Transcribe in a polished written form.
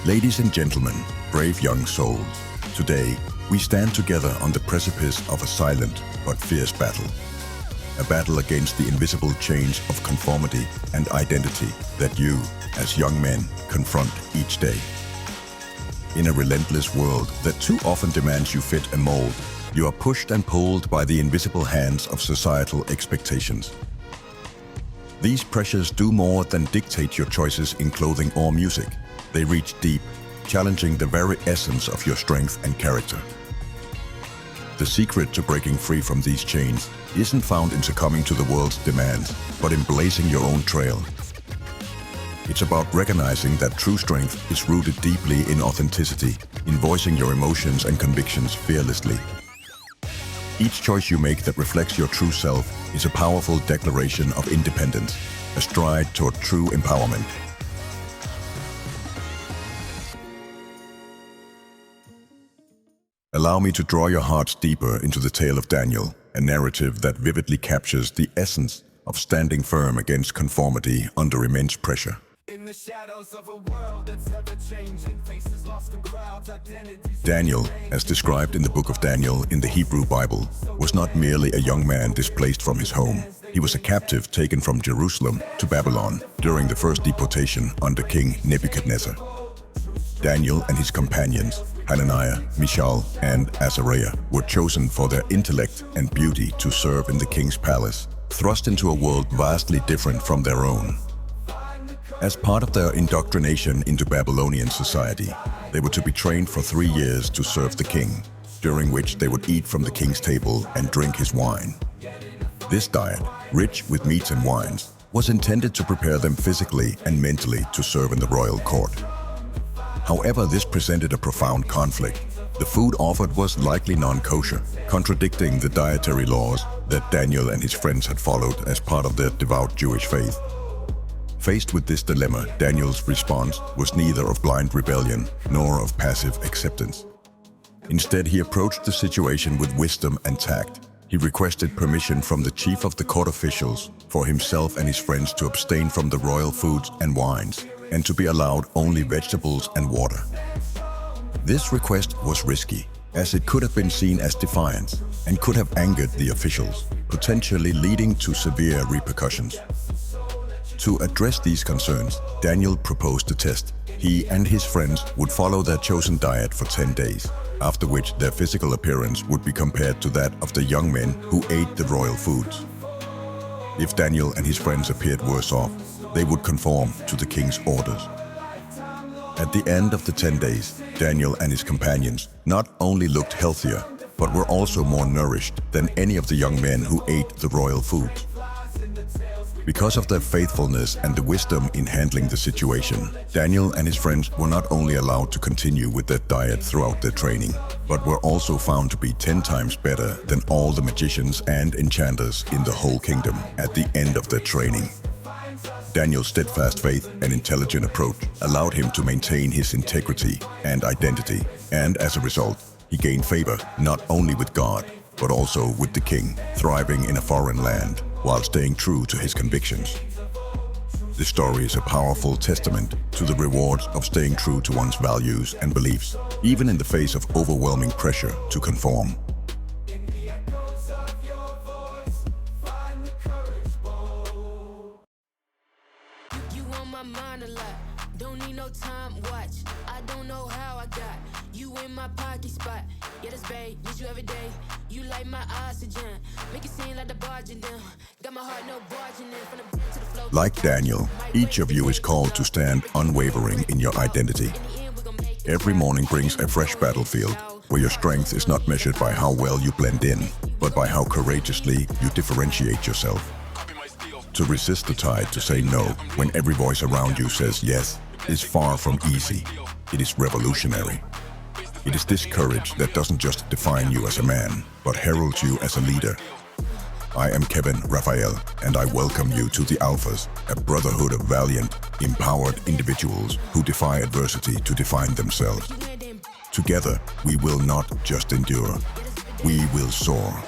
Ladies and gentlemen, brave young souls, today we stand together on the precipice of a silent but fierce battle. A battle against the invisible change of conformity and identity that you, as young men, confront each day. In a relentless world that too often demands you fit a mold, you are pushed and pulled by the invisible hands of societal expectations. These pressures do more than dictate your choices in clothing or music. They reach deep, challenging the very essence of your strength and character. The secret to breaking free from these chains isn't found in succumbing to the world's demands, but in blazing your own trail. It's about recognizing that true strength is rooted deeply in authenticity, in voicing your emotions and convictions fearlessly. Each choice you make that reflects your true self is a powerful declaration of independence, a stride toward true empowerment. Allow me to draw your hearts deeper into the tale of Daniel, a narrative that vividly captures the essence of standing firm against conformity under immense pressure. Daniel, as described in the book of Daniel in the Hebrew Bible, was not merely a young man displaced from his home. He was a captive taken from Jerusalem to Babylon during the first deportation under King Nebuchadnezzar. Daniel and his companions, Hananiah, Mishael, and Azariah, were chosen for their intellect and beauty to serve in the king's palace, thrust into a world vastly different from their own. As part of their indoctrination into Babylonian society, they were to be trained for 3 years to serve the king, during which they would eat from the king's table and drink his wine. This diet, rich with meats and wines, was intended to prepare them physically and mentally to serve in the royal court. However, this presented a profound conflict. The food offered was likely non-kosher, contradicting the dietary laws that Daniel and his friends had followed as part of their devout Jewish faith. Faced with this dilemma, Daniel's response was neither of blind rebellion nor of passive acceptance. Instead, he approached the situation with wisdom and tact. He requested permission from the chief of the court officials for himself and his friends to abstain from the royal foods and wines, and to be allowed only vegetables and water. This request was risky, as it could have been seen as defiance and could have angered the officials, potentially leading to severe repercussions. To address these concerns, Daniel proposed a test. He and his friends would follow their chosen diet for 10 days, after which their physical appearance would be compared to that of the young men who ate the royal foods. If Daniel and his friends appeared worse off, they would conform to the king's orders. At the end of the 10 days, Daniel and his companions not only looked healthier, but were also more nourished than any of the young men who ate the royal foods. Because of their faithfulness and the wisdom in handling the situation, Daniel and his friends were not only allowed to continue with their diet throughout their training, but were also found to be 10 times better than all the magicians and enchanters in the whole kingdom at the end of their training. Daniel's steadfast faith and intelligent approach allowed him to maintain his integrity and identity, and as a result, he gained favor not only with God, but also with the king, thriving in a foreign land while staying true to his convictions. This story is a powerful testament to the rewards of staying true to one's values and beliefs, even in the face of overwhelming pressure to conform. Don't need no time watch. I don't know how I got you in my pocket spot. Yeah, that's babe, need you every day. You like my oxygen. Make it seem like the barging down. Got my heart no barging in from the bed to the floor. Like Daniel, each of you is called to stand unwavering in your identity. Every morning brings a fresh battlefield where your strength is not measured by how well you blend in, but by how courageously you differentiate yourself. To resist the tide to say no when every voice around you says yes is far from easy. It is revolutionary. It is this courage that doesn't just define you as a man, but heralds you as a leader. I am Raphael, and I welcome you to the Alphas, a brotherhood of valiant, empowered individuals who defy adversity to define themselves. Together, we will not just endure, we will soar.